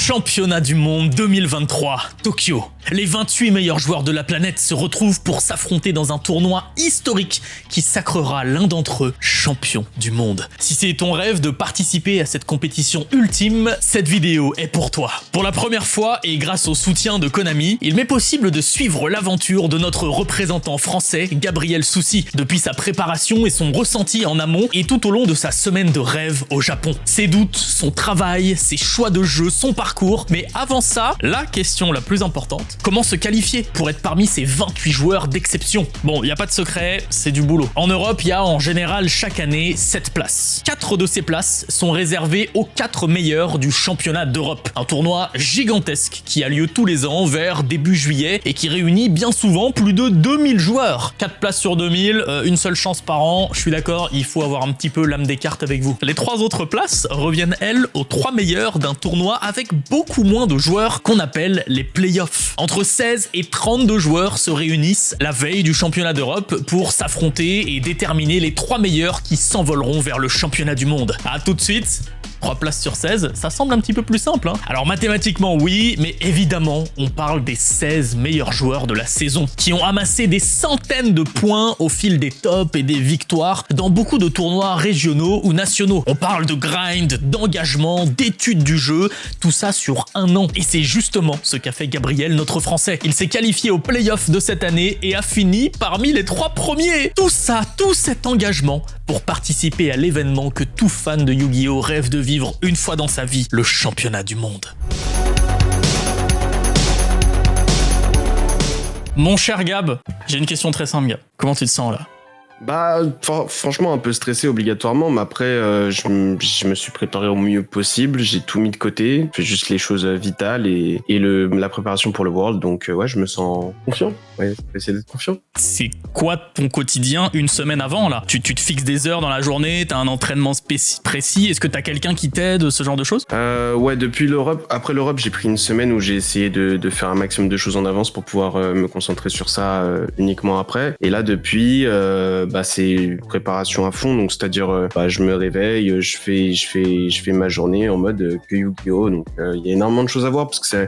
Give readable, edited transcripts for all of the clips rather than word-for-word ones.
Championnat du monde 2023, Tokyo. Les 28 meilleurs joueurs de la planète se retrouvent pour s'affronter dans un tournoi historique qui sacrera l'un d'entre eux champion du monde. Si c'est ton rêve de participer à cette compétition ultime, cette vidéo est pour toi. Pour la première fois et grâce au soutien de Konami, il m'est possible de suivre l'aventure de notre représentant français, Gabriel Soucy, depuis sa préparation et son ressenti en amont et tout au long de sa semaine de rêve au Japon. Ses doutes, son travail, ses choix de jeu, son parcours, mais avant ça, la question la plus importante, comment se qualifier pour être parmi ces 28 joueurs d'exception? Bon, y a pas de secret, c'est du boulot. En Europe, il y a en général chaque année 7 places. 4 de ces places sont réservées aux 4 meilleurs du championnat d'Europe. Un tournoi gigantesque qui a lieu tous les ans vers début juillet et qui réunit bien souvent plus de 2000 joueurs. 4 places sur 2000, une seule chance par an, je suis d'accord, il faut avoir un petit peu l'âme des cartes avec vous. Les 3 autres places reviennent elles aux 3 meilleurs d'un tournoi avec beaucoup moins de joueurs qu'on appelle les playoffs. Entre 16 et 32 joueurs se réunissent la veille du championnat d'Europe pour s'affronter et déterminer les 3 meilleurs qui s'envoleront vers le championnat du monde. A tout de suite. 3 places sur 16, ça semble un petit peu plus simple, hein. Alors mathématiquement oui, mais évidemment, on parle des 16 meilleurs joueurs de la saison, qui ont amassé des centaines de points au fil des tops et des victoires dans beaucoup de tournois régionaux ou nationaux. On parle de grind, d'engagement, d'études du jeu, tout ça sur un an. Et c'est justement ce qu'a fait Gabriel, notre Français. Il s'est qualifié aux playoffs de cette année et a fini parmi les 3 premiers. Tout ça, tout cet engagement pour participer à l'événement que tout fan de Yu-Gi-Oh rêve de vivre une fois dans sa vie, le championnat du monde. Mon cher Gab, j'ai une question très simple, Gab. Comment tu te sens là ? Bah, franchement, un peu stressé obligatoirement, mais après, je me suis préparé au mieux possible, j'ai tout mis de côté, je fais juste les choses vitales et la préparation pour le World, donc ouais, je me sens confiant, ouais, je vais essayer d'être confiant. C'est quoi ton quotidien une semaine avant, là ? Tu te fixes des heures dans la journée, t'as un entraînement précis, est-ce que t'as quelqu'un qui t'aide, ce genre de choses ? Ouais, depuis l'Europe, après l'Europe, j'ai pris une semaine où j'ai essayé de faire un maximum de choses en avance pour pouvoir me concentrer sur ça uniquement après, et là, depuis... c'est préparation à fond, donc c'est-à-dire je me réveille, je fais ma journée en mode que Yu-Gi-Oh, donc il y a énormément de choses à voir parce que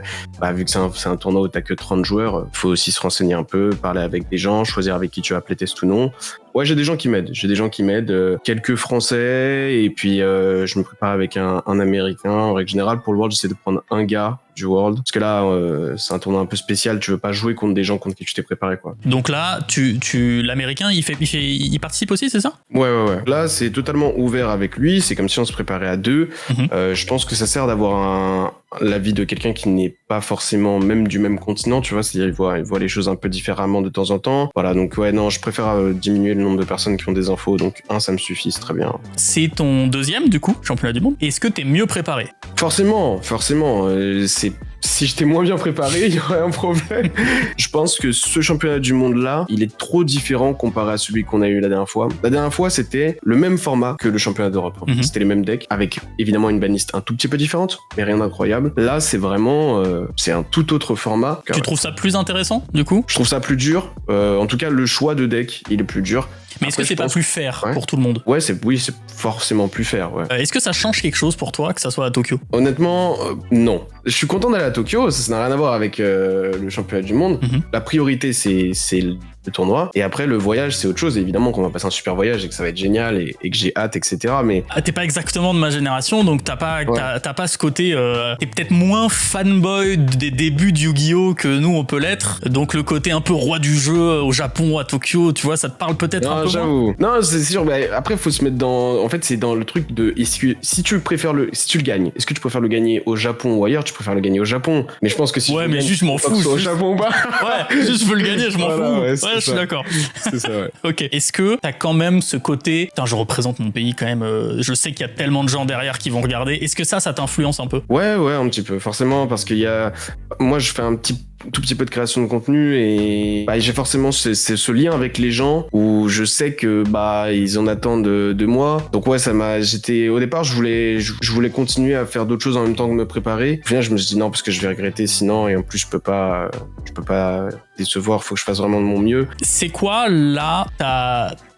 vu que c'est un tournoi où t'as que 30 joueurs, faut aussi se renseigner un peu, parler avec des gens, choisir avec qui tu vas playtest ou non. Ouais, j'ai des gens qui m'aident, quelques Français, et puis je me prépare avec un Américain. En règle générale, pour le World, j'essaie de prendre un gars du World, parce que là, c'est un tournoi un peu spécial, tu veux pas jouer contre des gens contre qui tu t'es préparé, quoi. Donc là, l'Américain, il participe aussi, c'est ça ? Ouais. Là, c'est totalement ouvert avec lui, c'est comme si on se préparait à 2. Je pense que ça sert d'avoir l'avis de quelqu'un qui n'est pas forcément même du même continent, tu vois, c'est-à-dire il voit les choses un peu différemment de temps en temps. Voilà, donc ouais, non, je préfère diminuer le nombre de personnes qui ont des infos, donc ça me suffit, c'est très bien. C'est ton deuxième, du coup, championnat du monde. Est-ce que t'es mieux préparé ? Forcément. Si j'étais moins bien préparé, il y aurait un problème. Je pense que ce championnat du monde-là, il est trop différent comparé à celui qu'on a eu la dernière fois. La dernière fois, c'était le même format que le championnat d'Europe. C'était les mêmes decks, avec évidemment une banliste un tout petit peu différente, mais rien d'incroyable. Là, c'est vraiment... c'est un tout autre format. Tu trouves ça plus intéressant, du coup ? Je trouve ça plus dur. En tout cas, le choix de deck, il est plus dur. Mais est-ce que c'est pas plus fair pour tout le monde ? Ouais, c'est forcément plus fair, ouais. Est-ce que ça change quelque chose pour toi que ça soit à Tokyo ? Honnêtement, non. Je suis content d'aller à Tokyo, ça n'a rien à voir avec le championnat du monde. La priorité, c'est le tournoi. Et après, le voyage, c'est autre chose. Évidemment qu'on va passer un super voyage et que ça va être génial et que j'ai hâte, etc. Mais t'es pas exactement de ma génération, donc t'as pas ce côté... t'es peut-être moins fanboy des débuts de Yu-Gi-Oh que nous, on peut l'être. Donc le côté un peu roi du jeu au Japon, à Tokyo, tu vois, ça te parle peut-être un peu j'avoue. Non, c'est sûr. Mais après, faut se mettre dans... En fait, c'est dans le truc de... Si tu le gagnes, est-ce que tu préfères le gagner au Japon ou ailleurs ? Tu préfères le gagner au Japon. Mais je pense que si ouais, mais juste, je m'en fous. Au Japon ou pas. Ouais, juste, je veux le gagner, je m'en fous. Ouais, je suis d'accord. C'est ça, ouais. Ok. Est-ce que t'as quand même ce côté... Putain, je représente mon pays quand même. Je sais qu'il y a tellement de gens derrière qui vont regarder. Est-ce que ça t'influence un peu ? Ouais, un petit peu. Forcément, parce qu'il y a... Moi, je fais tout petit peu de création de contenu et j'ai forcément ce lien avec les gens où je sais que ils en attendent de moi. Donc ouais, au départ, je voulais continuer à faire d'autres choses en même temps que me préparer. Au final, je me suis dit non parce que je vais regretter sinon, et en plus je peux pas décevoir, faut que je fasse vraiment de mon mieux. C'est quoi là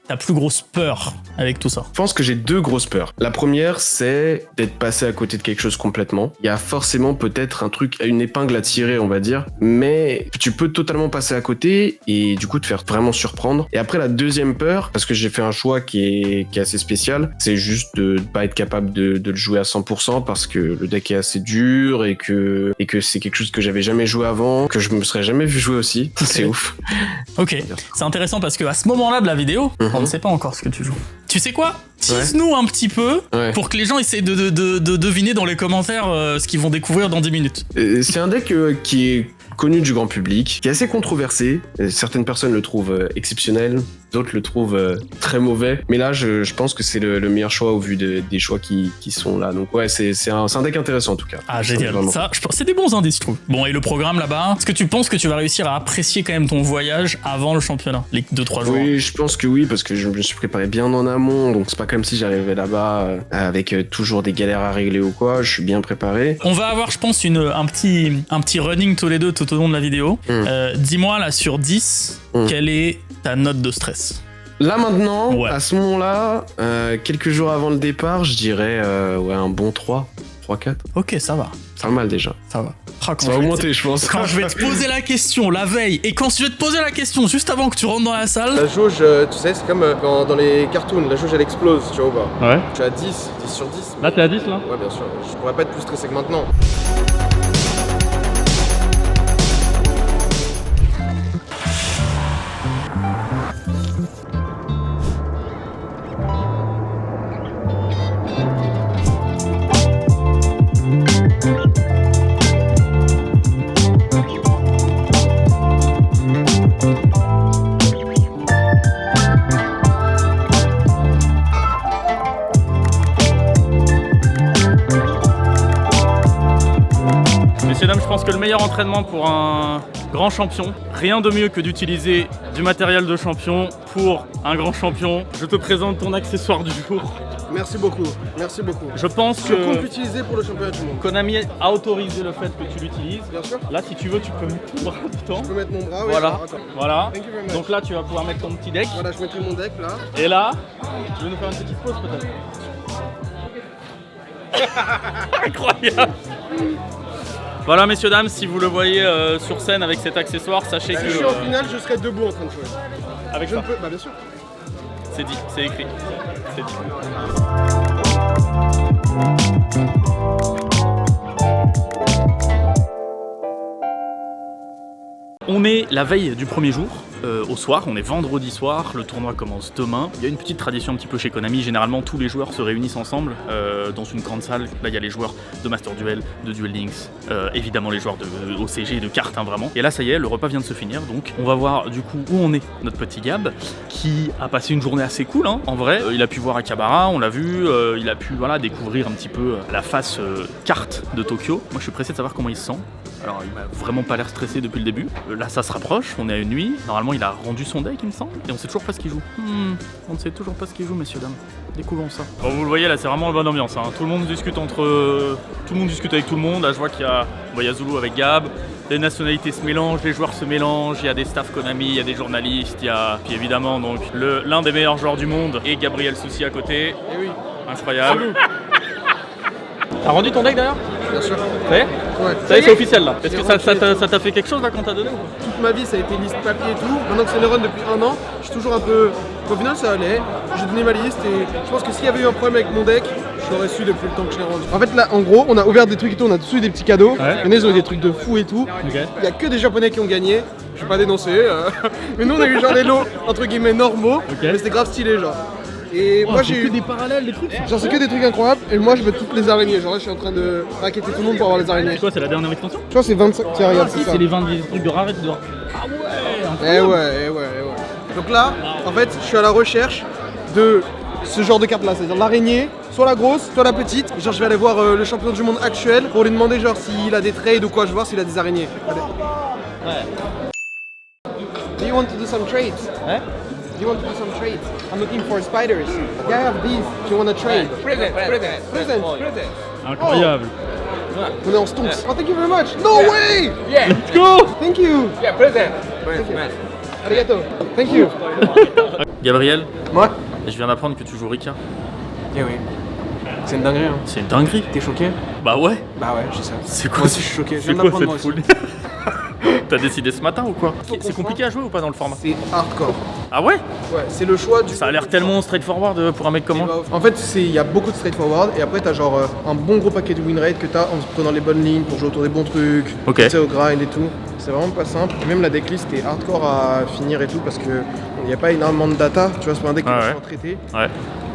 ta plus grosse peur avec tout ça? Je pense que j'ai 2 grosses peurs. La première, c'est d'être passé à côté de quelque chose complètement. Il y a forcément peut-être un truc, une épingle à tirer, on va dire, mais tu peux totalement passer à côté et du coup te faire vraiment surprendre. Et après, la deuxième peur, parce que j'ai fait un choix qui est assez spécial, c'est juste de pas être capable de le jouer à 100% parce que le deck est assez dur et que c'est quelque chose que j'avais jamais joué avant, que je me serais jamais vu jouer aussi. C'est ouf. Ok, c'est intéressant parce que à ce moment-là de la vidéo, on ne sait pas encore ce que tu joues. Tu sais quoi? Tease-nous un petit peu pour que les gens essayent de deviner dans les commentaires ce qu'ils vont découvrir dans 10 minutes. C'est un deck qui est connu du grand public, qui est assez controversé. Certaines personnes le trouvent exceptionnel, d'autres le trouvent très mauvais. Mais là, je pense que c'est le meilleur choix au vu des choix qui sont là. Donc ouais, c'est un deck intéressant en tout cas. Ah génial, ça, je pense c'est des bons indices, je trouve. Bon, et le programme là-bas, est-ce que tu penses que tu vas réussir à apprécier quand même ton voyage avant le championnat, les 2-3 jours? Oui, je pense que oui, parce que je me suis préparé bien en amont, donc c'est pas comme si j'arrivais là-bas avec toujours des galères à régler ou quoi. Je suis bien préparé. On va avoir, je pense, un petit running tous les deux tout au long de la vidéo. Dis-moi là sur 10, quelle est ta note de stress? Là maintenant, à ce moment-là, quelques jours avant le départ, je dirais un bon 3, 4. Ok, ça va. C'est pas mal déjà. Ça va. Ça va augmenter, je pense. Quand je vais te poser la question la veille et quand je vais te poser la question juste avant que tu rentres dans la salle. La jauge, tu sais, c'est comme dans les cartoons, la jauge elle explose, tu vois ou pas? Ouais. Je suis à 10 sur 10. Là, t'es à 10 là? Ouais, bien sûr. Je pourrais pas être plus stressé que maintenant. Messieurs, dames, je pense que le meilleur entraînement pour un grand champion, rien de mieux que d'utiliser du matériel de champion pour un grand champion. Je te présente ton accessoire du jour. Merci beaucoup, merci beaucoup. Je pense Je que compte l'utiliser pour le championnat du monde. Konami a autorisé le fait que tu l'utilises. Bien sûr. Là, si tu veux, tu peux mettre ton bras dedans. Je peux mettre mon bras, oui. Voilà, Attends. voilà. Thank you very much. Donc là, tu vas pouvoir mettre ton petit deck. Voilà, je mettrai mon deck là. Et là, tu veux nous faire une petite pause peut-être? Incroyable. Voilà, messieurs, dames, si vous le voyez sur scène avec cet accessoire, sachez que... Si je suis en finale, je serai debout en train de jouer. Avec Je ça. ne peux... Bah bien sûr. C'est dit, c'est écrit. C'est dit. On est la veille du premier jour, au soir, on est vendredi soir, le tournoi commence demain. Il y a une petite tradition un petit peu chez Konami, généralement tous les joueurs se réunissent ensemble dans une grande salle. Là il y a les joueurs de Master Duel, de Duel Links, évidemment les joueurs de OCG, de cartes vraiment. Et là ça y est, le repas vient de se finir, donc on va voir du coup où on est, notre petit Gab, qui a passé une journée assez cool hein, en vrai. Il a pu voir Akihabara, on l'a vu, il a pu découvrir un petit peu la face carte de Tokyo. Moi je suis pressé de savoir comment il se sent. Alors il m'a vraiment pas l'air stressé depuis le début. Là ça se rapproche, on est à une nuit. Normalement il a rendu son deck il me semble. Et on sait toujours pas ce qu'il joue. On ne sait toujours pas ce qu'il joue messieurs dames. Découvrons ça. Bon, vous le voyez là c'est vraiment une bonne ambiance. Hein. Tout le monde discute tout le monde discute avec tout le monde. Là je vois qu'il y a Zulu avec Gab. Les nationalités se mélangent, les joueurs se mélangent, il y a des staff Konami, il y a des journalistes, il y a puis évidemment donc l'un des meilleurs joueurs du monde et Gabriel Soucy à côté. Et oui. Incroyable. T'as rendu ton deck d'ailleurs? Bien sûr. Ça y est? Ouais. Ça y est, c'est officiel là. Est-ce J'ai que ça rendu t'a fait quelque chose là quand t'as donné ou pas? Toute ma vie ça a été liste papier et tout. Maintenant que c'est le run depuis 1 an, je suis toujours un peu... Au final ça allait, j'ai donné ma liste et je pense que s'il y avait eu un problème avec mon deck, je l'aurais su depuis le temps que je l'ai rendu. En fait là en gros on a ouvert des trucs et tout, on a tous eu des petits cadeaux. Ouais. Il y en a ils ont eu des trucs de fou et tout. Ok. Il y a que des japonais qui ont gagné, je vais pas dénoncer. Mais nous on a eu genre des lots entre guillemets normaux, mais c'était grave stylé genre. Et moi j'ai eu des parallèles, des trucs. genre c'est que des trucs incroyables et moi je veux toutes les araignées, genre là je suis en train de raqueter tout le monde pour avoir les araignées. C'est quoi, c'est la dernière extension? Je crois que c'est 25, tiens regarde c'est ça. C'est les 20 des trucs de rarette de... Ah ouais. Eh ouais. Donc là, en fait, je suis à la recherche de ce genre de carte là, c'est-à-dire l'araignée, soit la grosse, soit la petite. Genre je vais aller voir le champion du monde actuel pour lui demander genre s'il a des trades ou quoi, je vais voir s'il a des araignées. Allez. Ouais. Do you want to do some trades? Ouais. Do you want to do some trades? I'm looking for spiders. Yeah, I have these. Do you want to trade? Present. Incroyable. On est en stonks. Oh, thank you very much. No way! Let's go. Thank you. Yeah, present. Arigato. Thank you. Gabriel, Ouais. je viens d'apprendre que tu joues Rika. Eh oui. C'est une dinguerie, hein. C'est une dinguerie. T'es choqué? Bah ouais. Bah ouais, je sais. C'est quoi Moi aussi, je suis choqué. Je C'est viens quoi d'apprendre, moi cette aussi. folie? T'as décidé ce matin ou quoi? Faut C'est compliqué à jouer ou pas dans le format? C'est hardcore. Ah ouais? Ouais, c'est le choix du. Ça a l'air tellement straightforward pour un mec comme moi. En fait, il y a beaucoup de straightforward et après t'as genre un bon gros paquet de win rate que t'as en prenant les bonnes lignes pour jouer autour des bons trucs, Ok. tu sais, au grind et tout. C'est vraiment pas simple. Et même la decklist est hardcore à finir et tout parce que il n'y a pas énormément de data, tu vois, c'est pas un deck qui Ah est ouais. vachement traité. Ouais.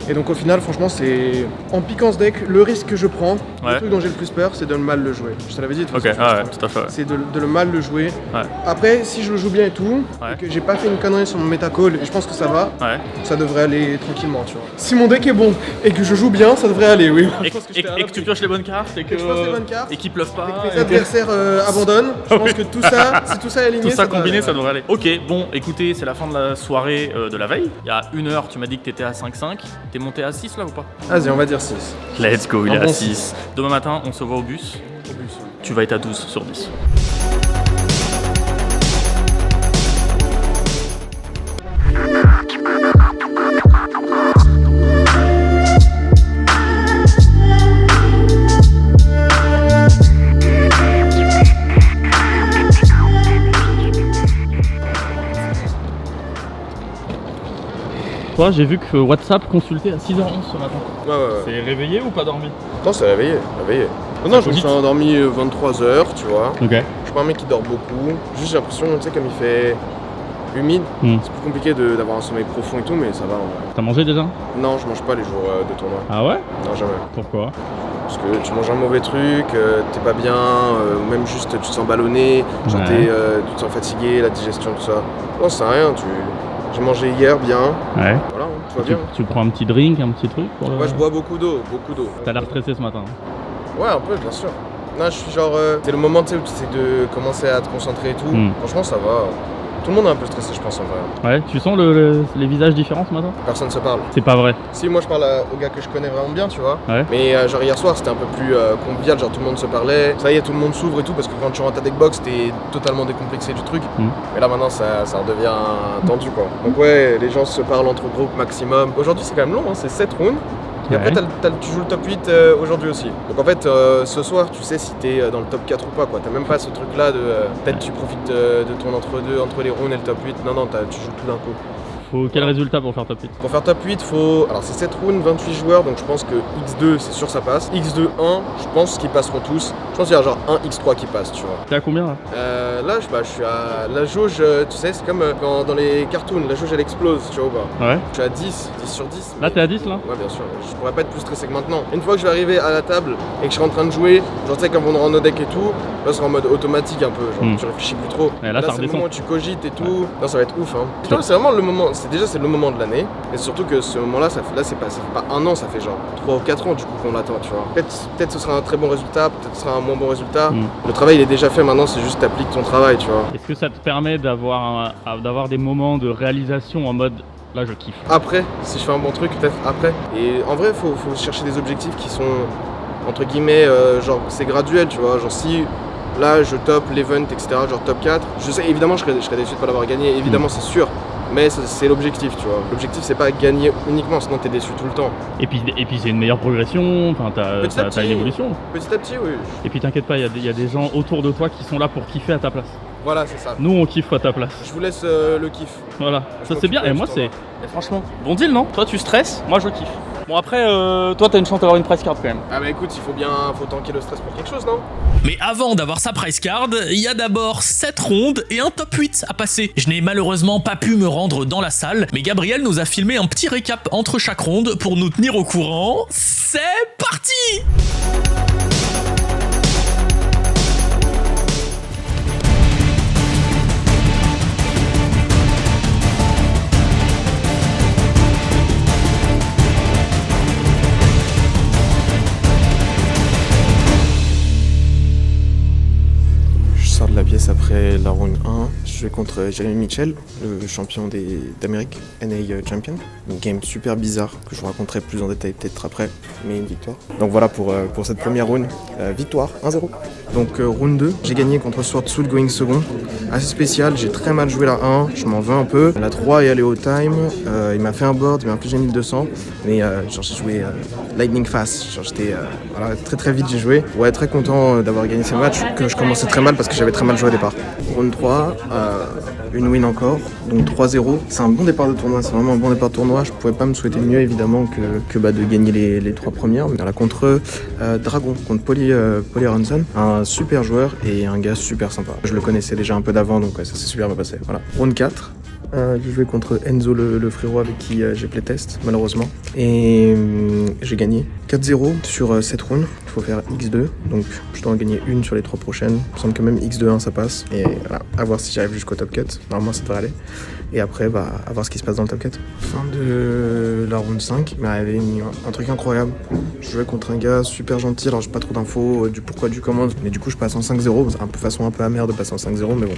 Et donc au final, franchement, c'est en piquant ce deck, le risque que je prends, Ouais. le truc dont j'ai le plus peur, c'est de le mal le jouer. Je te l'avais dit. de toute Ok, façon, ah je ouais, pense. tout à fait. Ouais. C'est de le mal le jouer. Ouais. Après, si je le joue bien et tout, Ouais. et que j'ai pas fait une connerie sur mon metacall, et je pense que ça va, Ouais. ça devrait aller tranquillement, tu vois. Si mon deck est bon et que je joue bien, ça devrait aller, oui. Je Et, pense que et- j'étais à et que tu l'abri. pioches les bonnes cartes et que, je pioche les bonnes cartes, et qu'ils pleuvent pas. Et que mes et que- adversaires abandonnent, je pense que tout ça, si tout ça est aligné, Tout ça devrait combiné, aller, ça ouais. devrait aller. Ok, bon, écoutez, c'est la fin de la soirée de la veille. Il y a 1 heure, tu m'as dit que t'étais à 5-5. T'es monté à 6 là ou pas? Vas-y, on va dire 6. Let's go, il Un est à bon 6. Demain matin, on se voit au bus. Tu vas être à 12 sur 10. Toi, j'ai vu que WhatsApp consultait à 6h11 ce matin. Ouais, ouais, ouais. C'est réveillé ou pas dormi? Non, c'est réveillé, réveillé. Non, je me vite. suis endormi 23h, tu vois. Ok. Je suis pas un mec qui dort beaucoup. Juste, j'ai l'impression, tu sais, comme il fait humide, c'est plus compliqué d'avoir un sommeil profond et tout, mais ça va en vrai. T'as mangé déjà? Non, je mange pas les jours de tournoi. Ah ouais? Non, jamais. Pourquoi? Parce que tu manges un mauvais truc, t'es pas bien, ou même juste tu te sens ballonné, genre Ouais. tu te sens fatigué, la digestion, tout ça. Non, c'est rien, j'ai mangé hier bien, Ouais. voilà, tout va bien. Tu prends un petit drink, un petit truc pour Moi, je bois beaucoup d'eau, beaucoup d'eau. T'as l'air stressé ce matin. Ouais, un peu, bien sûr. Non, je suis genre. C'est le moment, tu sais, où tu essaies de commencer à te concentrer et tout. Franchement, ça va. Tout le monde est un peu stressé, je pense, en vrai. Ouais, tu sens les visages différents ce matin? Personne se parle. C'est pas vrai. Si, moi, je parle aux gars que je connais vraiment bien, tu vois. Ouais. Mais genre, hier soir, c'était un peu plus convivial, genre, tout le monde se parlait. Ça y est, tout le monde s'ouvre et tout, parce que quand tu rentres à Deckbox, t'es totalement décomplexé du truc. Mais là, maintenant, ça redevient tendu, quoi. Donc, ouais, les gens se parlent entre groupes maximum. Aujourd'hui, c'est quand même long, hein, c'est 7 rounds. Et après, Ouais. tu joues le top 8 aujourd'hui aussi. Donc en fait, ce soir, tu sais si t'es dans le top 4 ou pas, quoi. T'as même pas ce truc-là de peut-être tu profites de ton entre-deux, entre les rounds et le top 8. Non, tu joues tout d'un coup. Faut quel résultat pour faire top 8? Pour faire top 8, faut. Alors c'est 7 rounds, 28 joueurs, donc je pense que X2, c'est sûr ça passe. X2, 1, je pense qu'ils passeront tous. Je pense qu'il y a genre un X3 qui passe, tu vois. T'es à combien là? Là, je suis à. La jauge, tu sais, c'est comme dans les cartoons, la jauge elle explose, tu vois ou pas. Ouais. Je suis à 10 sur 10. Là t'es à 10 là? Ouais, bien sûr, je pourrais pas être plus stressé que maintenant. Une fois que je vais arriver à la table et que je serai en train de jouer, genre tu sais, quand on aura nos decks et tout, là, ça sera en mode automatique un peu, genre tu réfléchis plus trop. Et là, ça c'est le redescend. moment où tu cogites et tout. Non, ça va être ouf, hein. Je pense que c'est vraiment le moment, c'est le moment de l'année. Et surtout que ce moment-là, ça fait pas un an, ça fait genre 3 ou 4 ans du coup qu'on l'attend, tu vois. Peut-être ce sera un très bon résultat, peut-être ce sera un moins bon résultat. Le travail il est déjà fait maintenant, c'est juste t'appliques ton travail, tu vois. Est-ce que ça te permet d'avoir des moments de réalisation en mode là je kiffe? Après, si je fais un bon truc, peut-être après. Et en vrai, faut chercher des objectifs qui sont, entre guillemets, genre c'est graduel, tu vois. Genre si là je top l'event, etc., genre top 4, je sais, évidemment je serais déçu de pas l'avoir gagné, évidemment c'est sûr. Mais c'est l'objectif, tu vois. L'objectif c'est pas gagner uniquement, sinon t'es déçu tout le temps. Et puis c'est une meilleure progression, enfin t'as une évolution. Petit à petit, oui. Et puis t'inquiète pas, il y a des gens autour de toi qui sont là pour kiffer à ta place. Voilà, c'est ça. Nous on kiffe à ta place. Je vous laisse le kiff. Voilà, ça m'occupe c'est bien. de Et moi ce c'est. Et franchement, bon deal non? Toi tu stresses, moi je kiffe. Bon après, toi t'as une chance d'avoir une price card quand même. Ah bah écoute, faut tanker le stress pour quelque chose, non? Mais avant d'avoir sa price card, il y a d'abord 7 rondes et un top 8 à passer. Je n'ai malheureusement pas pu me rendre dans la salle, mais Gabriel nous a filmé un petit récap entre chaque ronde pour nous tenir au courant. C'est parti! Je sors de la pièce après la round 1, je Je vais contre Jeremy Mitchell, le champion d'Amérique, NA Champion. Une game super bizarre que je vous raconterai plus en détail peut-être après, mais une victoire. Donc voilà pour cette première round. Victoire 1-0. Donc round 2, j'ai gagné contre Swordsoul going second. Assez spécial, j'ai très mal joué la 1, je m'en veux un peu. La 3 est allée au time, il m'a fait un board, il m'a infligé 1200. Mais genre j'ai joué lightning fast, genre j'étais voilà, très très vite j'ai joué. Ouais, très content d'avoir gagné ce match, que je commençais très mal parce que j'avais très mal joué au départ. Round 3, une win encore, donc 3-0. C'est un bon départ de tournoi, c'est vraiment un bon départ de tournoi. Je pouvais pas me souhaiter mieux évidemment que de gagner les 3 premières. Mais voilà, contre Dragon, contre Polly Aronson, un super joueur et un gars super sympa. Je le connaissais déjà un peu d'avant, donc ouais, ça s'est super bien passé. Voilà. Round 4. J'ai joué contre Enzo le frérot avec qui j'ai playtest malheureusement et j'ai gagné 4-0 sur 7 rounds. Il faut faire X2 donc je dois en gagner une sur les 3 prochaines. Il me semble que même X2-1 ça passe et voilà, à voir si j'arrive jusqu'au top cut. Normalement ça devrait aller et après à voir ce qui se passe dans le top cut. Fin de la round 5, il m'est arrivé un truc incroyable. Je jouais contre un gars super gentil, alors j'ai pas trop d'infos du pourquoi du comment, mais du coup je passe en 5-0, c'est façon un peu amère de passer en 5-0 mais bon.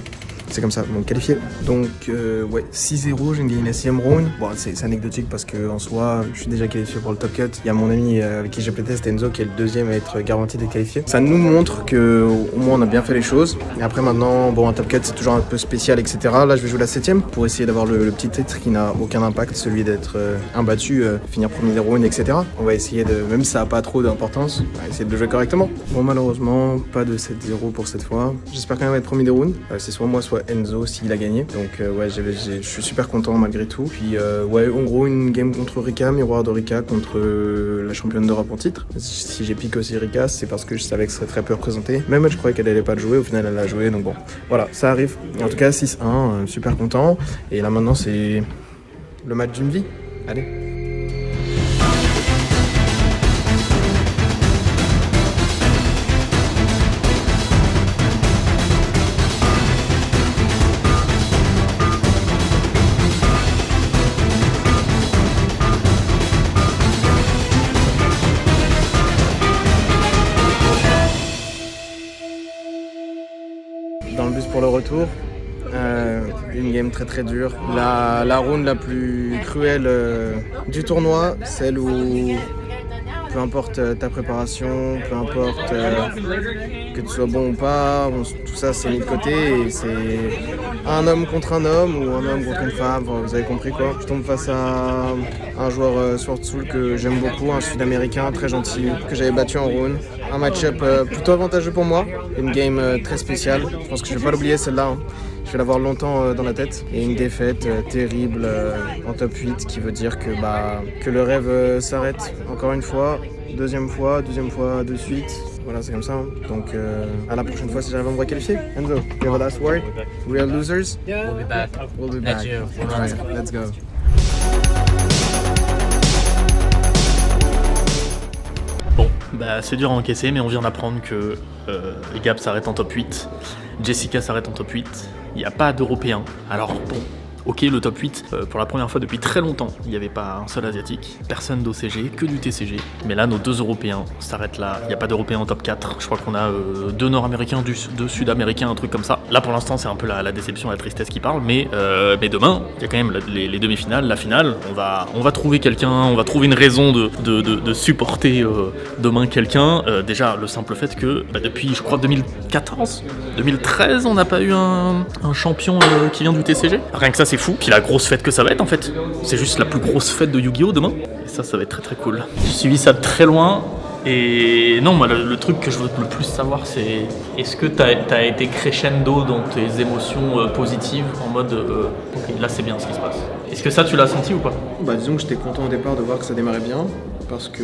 C'est comme ça, donc qualifié. Donc ouais, 6-0, j'ai gagné la 6ème round. Bon, c'est anecdotique parce que en soi, je suis déjà qualifié pour le top cut. Il y a mon ami avec qui j'ai playtest, Enzo, qui est le deuxième à être garanti d'être qualifié. Ça nous montre que au moins on a bien fait les choses. Et après maintenant, bon, un top cut c'est toujours un peu spécial, etc. Là, je vais jouer la 7ème pour essayer d'avoir le petit titre qui n'a aucun impact, celui d'être imbattu, finir premier des rounds, etc. On va essayer de, même si ça n'a pas trop d'importance, on va essayer de le jouer correctement. Bon, malheureusement, pas de 7-0 pour cette fois. J'espère quand même être premier des rounds. C'est soit moi, soit Enzo s'il a gagné. Donc ouais, je suis super content malgré tout. Puis ouais, en gros, une game contre Rika, miroir de Rika contre la championne d'Europe en titre. Si j'ai piqué aussi Rika, c'est parce que je savais que ce serait très peu représenté. Même je croyais qu'elle allait pas le jouer, au final elle l'a joué. Donc bon, voilà, ça arrive. En tout cas, 6-1, super content. Et là maintenant, c'est le match d'une vie. Allez. Dans le bus pour le retour, une game très très dure. La round la plus cruelle du tournoi, celle où peu importe ta préparation, peu importe que tu sois bon ou pas, tout ça c'est mis de côté et c'est un homme contre un homme ou un homme contre une femme, vous avez compris quoi. Je tombe face à un joueur Swordsoul que j'aime beaucoup, un sud-américain très gentil que j'avais battu en round. Un match-up plutôt avantageux pour moi, une game très spéciale, je pense que je vais pas l'oublier celle-là. Hein. Je vais l'avoir longtemps dans la tête. Et une défaite terrible en top 8 qui veut dire que le rêve s'arrête encore une fois, deuxième fois de suite. Voilà, c'est comme ça. Hein. Donc à la prochaine fois si j'arrive à me requalifier. Enzo, you have a last word? We are losers? We'll be back. We'll be back. All right, let's go. Bon, bah c'est dur à encaisser, mais on vient d'apprendre que Gab s'arrête en top 8, Jessica s'arrête en top 8, il n'y a pas d'Européens. Alors bon, ok, le top 8, pour la première fois depuis très longtemps, il n'y avait pas un seul asiatique, personne d'OCG, que du TCG. Mais là, nos 2 Européens s'arrêtent là, il n'y a pas d'Européens en top 4. Je crois qu'on a 2 Nord-Américains, 2 Sud-Américains, un truc comme ça. Là, pour l'instant, c'est un peu la déception, la tristesse qui parle, mais demain, il y a quand même les demi-finales, la finale. On va trouver quelqu'un, on va trouver une raison de supporter demain quelqu'un. Déjà, le simple fait que depuis, je crois, 2014, 2013, on n'a pas eu un champion qui vient du TCG. Rien que ça, c'est fou. Puis la grosse fête que ça va être en fait. C'est juste la plus grosse fête de Yu-Gi-Oh demain. Et ça va être très très cool. J'ai suivi ça de très loin. Et non, moi le truc que je veux le plus savoir c'est est-ce que t'as été crescendo dans tes émotions positives en mode ok, là c'est bien ce qui se passe. Est-ce que ça tu l'as senti ou pas? Disons que j'étais content au départ de voir que ça démarrait bien. Parce que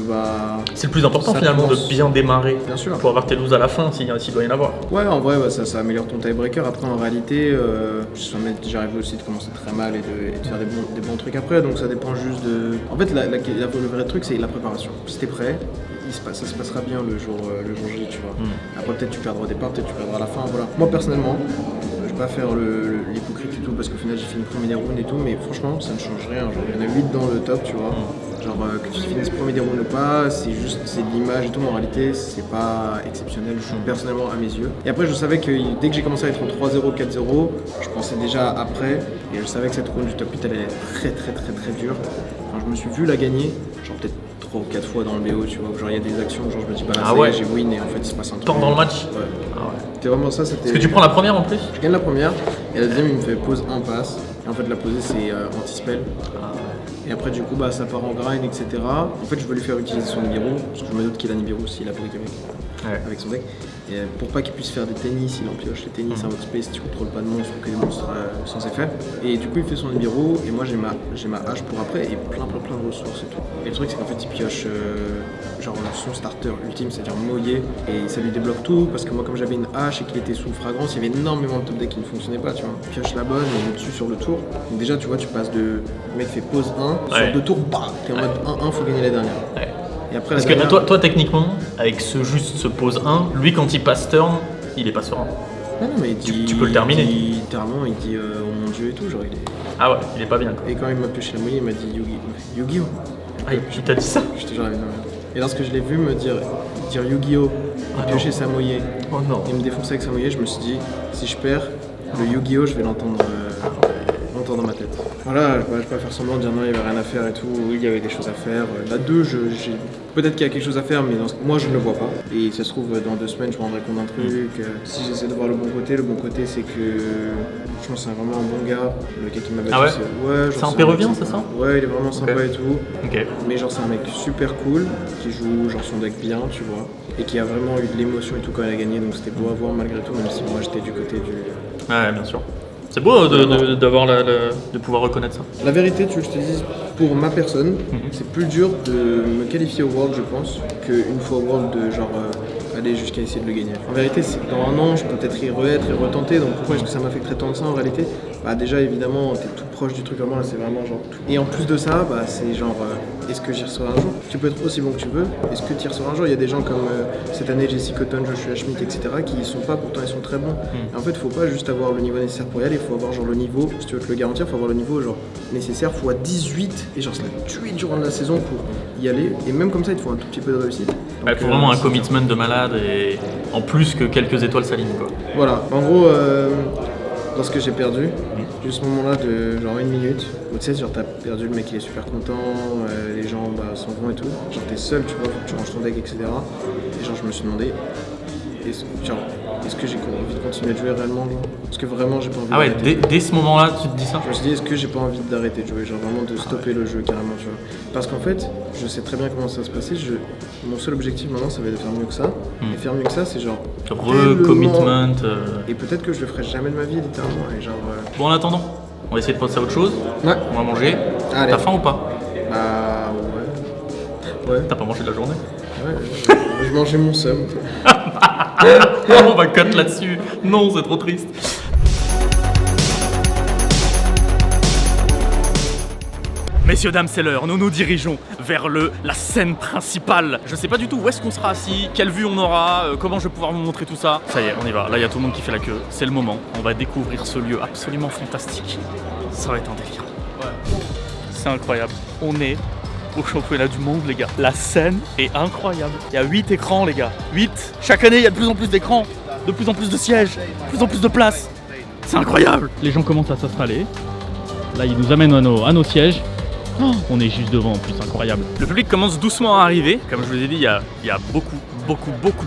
c'est le plus important finalement de bien démarrer. Bien sûr. Pour avoir tes loses à la fin s'il doit y en avoir. Ouais, en vrai, ça améliore ton tiebreaker. Après, en réalité, j'arrive aussi de commencer très mal et de faire des bons trucs après. Donc ça dépend juste de. En fait, le vrai truc, c'est la préparation. Si t'es prêt, ça se passera bien le jour J, tu vois. Après, peut-être tu perdras au départ, peut-être tu perdras à la fin. Voilà. Moi, personnellement, je vais pas faire l'hypocrite et tout parce qu'au final, j'ai fini premier round et tout. Mais franchement, ça ne change rien. Genre, il y en a 8 dans le top, tu vois. Genre que tu finisses premier des rounds ou pas, c'est de l'image et tout, mais en réalité c'est pas exceptionnel, personnellement à mes yeux. Et après je savais que dès que j'ai commencé à être en 3-0, 4-0, je pensais déjà après, et je savais que cette round du top 8 elle allait être très très très très dure. Enfin, je me suis vu la gagner, genre peut-être 3 ou 4 fois dans le BO, tu vois, genre il y a des actions, genre je me dis bah là ça y est, j'ai win et en fait il se passe un truc. Tant dans le match. Ouais. Ah ouais. C'était vraiment ça, c'était... Est-ce que tu prends la première en plus? Je gagne la première, et la deuxième il me fait pause un pass, et en fait la posée c'est anti-spell. Et après du coup bah ça part en grind etc. En fait je veux lui faire utiliser son Nibiru, parce que je me doute qu'il a Nibiru s'il a brick avec son deck. Et pour pas qu'il puisse faire des tennis, il en pioche les tennis, un workspace, tu contrôles pas de monstres ou que des monstres sans effet. Et du coup il fait son Nibiru et moi j'ai ma hache pour après et plein de ressources et tout. Et le truc c'est qu'en fait il pioche genre son starter ultime, c'est-à-dire Moyer, et ça lui débloque tout parce que moi comme j'avais une hache et qu'il était sous fragrance, il y avait énormément de top deck qui ne fonctionnaient pas, tu vois. Il pioche la bonne et il me tue sur le tour. Donc déjà tu vois tu passes de le mec fait pause 1, sur 2 tours, bah t'es en mode 1-1, faut gagner la dernière. Ouais. Et après, parce que toi techniquement, avec ce pose 1, lui quand il passe turn, il est pas serein. Non, mais il dit, tu peux le terminer. Littéralement, il dit oh mon dieu et tout, genre il est... Ah ouais, il est pas bien quoi. Et quand il m'a pioché la moyenne, il m'a dit Yu-Gi-Oh! Ah, il t'a dit ça? J'étais genre avec ma mère. Et lorsque je l'ai vu me dire Yu-Gi-Oh! Piocher sa moyenne, et me défoncer avec sa moyenne, je me suis dit, si je perds, le Yu-Gi-Oh! Je vais l'entendre dans ma tête. Voilà, je vais pas faire semblant de dire non, il y avait rien à faire et tout. Oui, il y avait des choses à faire. La 2, peut-être qu'il y a quelque chose à faire, mais moi je ne le vois pas. Et ça se trouve, dans 2 semaines, je me rendrai compte d'un truc. Si j'essaie de voir le bon côté c'est que je pense que c'est vraiment un bon gars. Le gars qui m'a battu, ah ouais, c'est un péruvien, c'est ça? Ouais, il est vraiment sympa et tout. Okay. Mais genre, c'est un mec super cool qui joue genre son deck bien, tu vois. Et qui a vraiment eu de l'émotion et tout quand il a gagné. Donc c'était beau à voir malgré tout, même si moi j'étais du côté du. Ouais, bien sûr. C'est beau de pouvoir reconnaître ça. La vérité, tu veux que je te dise, pour ma personne, c'est plus dur de me qualifier au World, je pense, qu'une fois au World de genre aller jusqu'à essayer de le gagner. En vérité, dans un an, je peux peut-être y retenter, donc pourquoi est-ce que ça m'affecterait tant de ça en réalité? Bah déjà, évidemment, t'es tout proche du truc, vraiment, là, c'est vraiment genre tout. Et en plus de ça, bah c'est genre, est-ce que j'y recerai un jour? Tu peux être aussi bon que tu veux, est-ce que tu y receras un jour? Il y a des gens comme cette année, Jesse Cotton, Joshua Schmidt, etc., qui y sont pas, pourtant ils sont très bons. Et en fait, faut pas juste avoir le niveau nécessaire pour y aller, il faut avoir genre le niveau, si tu veux te le garantir, il faut avoir le niveau genre nécessaire fois 18, et genre ça va tuer durant la saison pour y aller, et même comme ça, il te faut un tout petit peu de réussite. Il faut vraiment un commitment de malade, et en plus que quelques étoiles s'alignent quoi. Voilà, en gros, lorsque j'ai perdu, juste ce moment-là de genre 1 minute, où tu sais, genre t'as perdu, le mec il est super content, les gens s'en vont et tout, genre t'es seul, tu vois, faut que tu ranges ton deck, etc. Et genre je me suis demandé, est-ce que j'ai envie de continuer de jouer réellement, genre? Est-ce que vraiment j'ai pas envie d'arrêter? Dès ce moment-là, tu te dis ça? Je me suis dit, est-ce que j'ai pas envie d'arrêter de jouer, genre vraiment de stopper le jeu carrément, tu vois? Parce qu'en fait, je sais très bien comment ça va se passer, mon seul objectif maintenant, ça va être de faire mieux que ça. Et faire mieux que ça, c'est genre... Commitment... Et peut-être que je le ferai jamais de ma vie, littéralement, et genre... Bon, en attendant, on va essayer de passer à autre chose. Ouais. On va manger. Allez. T'as faim ou pas? Bah... Ouais. T'as pas mangé de la journée? Ouais, je mangeais mon seum. On va cut là-dessus. Non, c'est trop triste. Messieurs, dames, c'est l'heure, nous nous dirigeons vers la scène principale. Je sais pas du tout où est-ce qu'on sera assis, quelle vue on aura, comment je vais pouvoir vous montrer tout ça. Ça y est, on y va, là il y a tout le monde qui fait la queue, c'est le moment, on va découvrir ce lieu absolument fantastique. Ça va être un délire. Ouais. C'est incroyable, on est au championnat du monde les gars. La scène est incroyable. Il y a 8 écrans les gars, 8. Chaque année il y a de plus en plus d'écrans, de plus en plus de sièges, de plus en plus de places. C'est incroyable. Les gens commencent à s'installer. Là ils nous amènent à nos sièges. Oh, on est juste devant en plus, incroyable. Le public commence doucement à arriver. Comme je vous ai dit, il y a beaucoup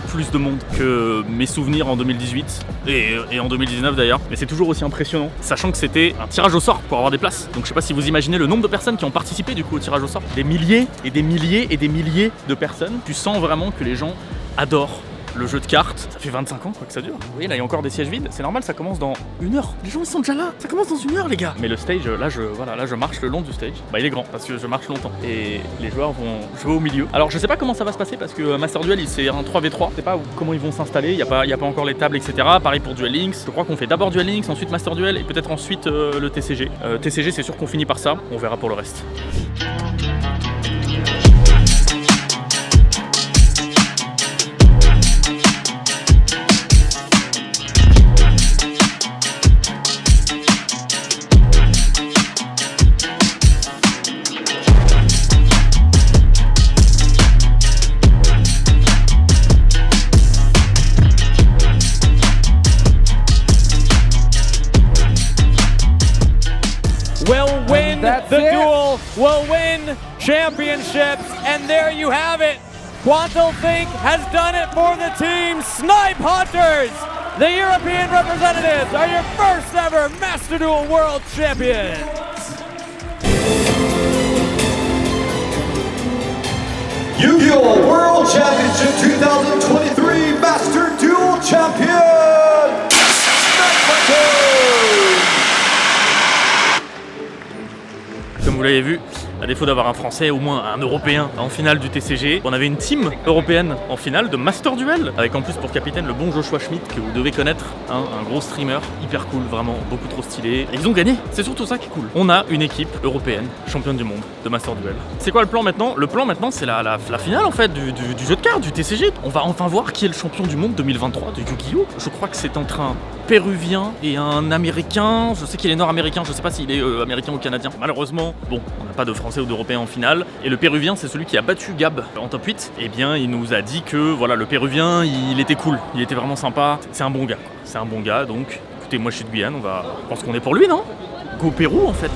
plus de monde que mes souvenirs en 2018 et en 2019 d'ailleurs. Mais c'est toujours aussi impressionnant, sachant que c'était un tirage au sort pour avoir des places. Donc je sais pas si vous imaginez le nombre de personnes qui ont participé du coup au tirage au sort. Des milliers et des milliers et des milliers de personnes. Tu sens vraiment que les gens adorent le jeu de cartes. Ça fait 25 ans quoi que ça dure. Vous voyez là il y a encore des sièges vides, c'est normal, ça commence dans 1 heure. Les gens ils sont déjà là, ça commence dans 1 heure les gars. Mais le stage, là je marche le long du stage. Bah il est grand parce que je marche longtemps. Et les joueurs vont jouer au milieu. Alors je sais pas comment ça va se passer parce que Master Duel c'est un 3v3. Je sais pas comment ils vont s'installer, il y a pas encore les tables etc. Pareil pour Duel Links. Je crois qu'on fait d'abord Duel Links, ensuite Master Duel et peut-être ensuite le TCG. TCG c'est sûr qu'on finit par ça, on verra pour le reste. championships, and there you have it. Quantum Think has done it for the team. Snipe Hunters, the European representatives, are your first ever Master Duel World Champions. Yu-Gi-Oh! World Championship 2023 Master Duel Champion! Snipe Hunters! Comme vous l'avez vu, à défaut d'avoir un Français, au moins un Européen en finale du TCG, on avait une team européenne en finale de Master Duel, avec en plus pour capitaine le bon Joshua Schmidt que vous devez connaître, hein, un gros streamer, hyper cool, vraiment beaucoup trop stylé. Et ils ont gagné, c'est surtout ça qui est cool. On a une équipe européenne, championne du monde de Master Duel. C'est quoi le plan maintenant? Le plan maintenant c'est la finale en fait du jeu de cartes, du TCG. On va enfin voir qui est le champion du monde 2023 de Yu-Gi-Oh! Je crois que c'est entre un péruvien et un américain, je sais qu'il est nord-américain, je sais pas s'il est américain ou canadien. Malheureusement, bon, on n'a pas de français ou d'européen en finale, et le péruvien c'est celui qui a battu Gab en top 8. Et bien il nous a dit que voilà, le péruvien il était cool, il était vraiment sympa, c'est un bon gars, c'est un bon gars, donc écoutez, moi je suis de Guyane, je pense qu'on est pour lui, non? Go Pérou en fait.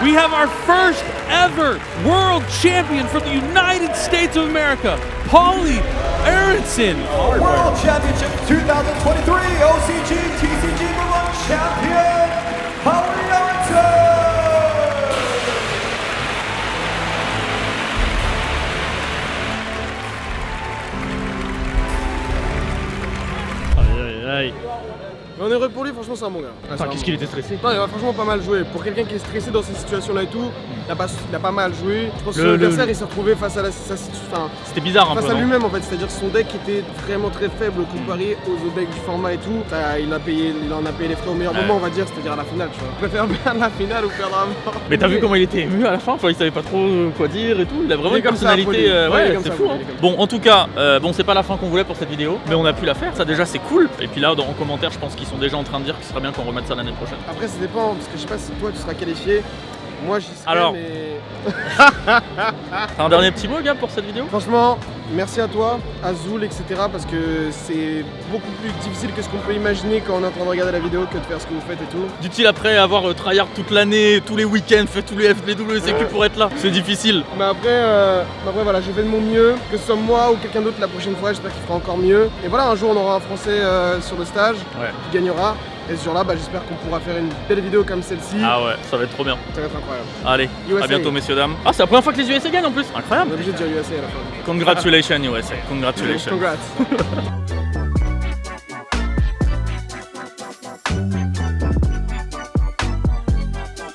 We have our first ever world champion from the United States of America, Paulie Aronson. World Championship 2023 OCG TCG World Champion, Paulie Aronson! On est heureux pour lui, franchement c'est un bon gars. Enfin, qu'est-ce qu'il était stressé? Non, il a franchement pas mal joué. Pour quelqu'un qui est stressé dans ces situations-là et tout, il a pas mal joué. Je pense que son adversaire il s'est retrouvé face à C'était bizarre un peu, face à non? lui-même en fait, c'est-à-dire que son deck était vraiment très faible comparé aux autres decks du format et tout. Il en a payé les frais au meilleur moment, on va dire, c'est-à-dire à la finale, tu vois. Je préfère perdre la finale ou perdre avant. Mais t'as vu comment il était ému à la fin? Enfin, il savait pas trop quoi dire et tout. Il a vraiment Il est une comme ça, personnalité. Paulie. Ouais, il est comme C'est ça, fou. Paulie, Hein. il est comme Bon, en tout cas, bon, c'est pas la fin qu'on voulait pour cette vidéo, mais on a pu la faire. Ça déjà, c'est cool. Et puis là, en commentaire, je pense qu'ils sont déjà en train de dire qu'il serait bien qu'on remette ça l'année prochaine. Après ça dépend, parce que je sais pas si toi tu seras qualifié. Moi j'y serai, Alors. mais... T'as un dernier petit mot, Gab, pour cette vidéo? Franchement, merci à toi, à Zoul, etc. Parce que c'est beaucoup plus difficile que ce qu'on peut imaginer quand on est en train de regarder la vidéo que de faire ce que vous faites et tout. Dit-il après avoir tryhard toute l'année, tous les week-ends, fait tous les WCQ pour être là. C'est difficile. Mais après voilà, j'ai fait de mon mieux, que ce soit moi ou quelqu'un d'autre la prochaine fois, j'espère qu'il fera encore mieux. Et voilà, un jour on aura un Français sur le stage qui gagnera. Et ce jour-là, j'espère qu'on pourra faire une belle vidéo comme celle-ci. Ah ouais, ça va être trop bien. Ça va être incroyable. Allez, USA. à bientôt messieurs dames. Ah, c'est la première fois que les USA gagnent en plus. On Incroyable. est obligé de dire USA à la fin. Congratulations USA. Congratulations. Congrats.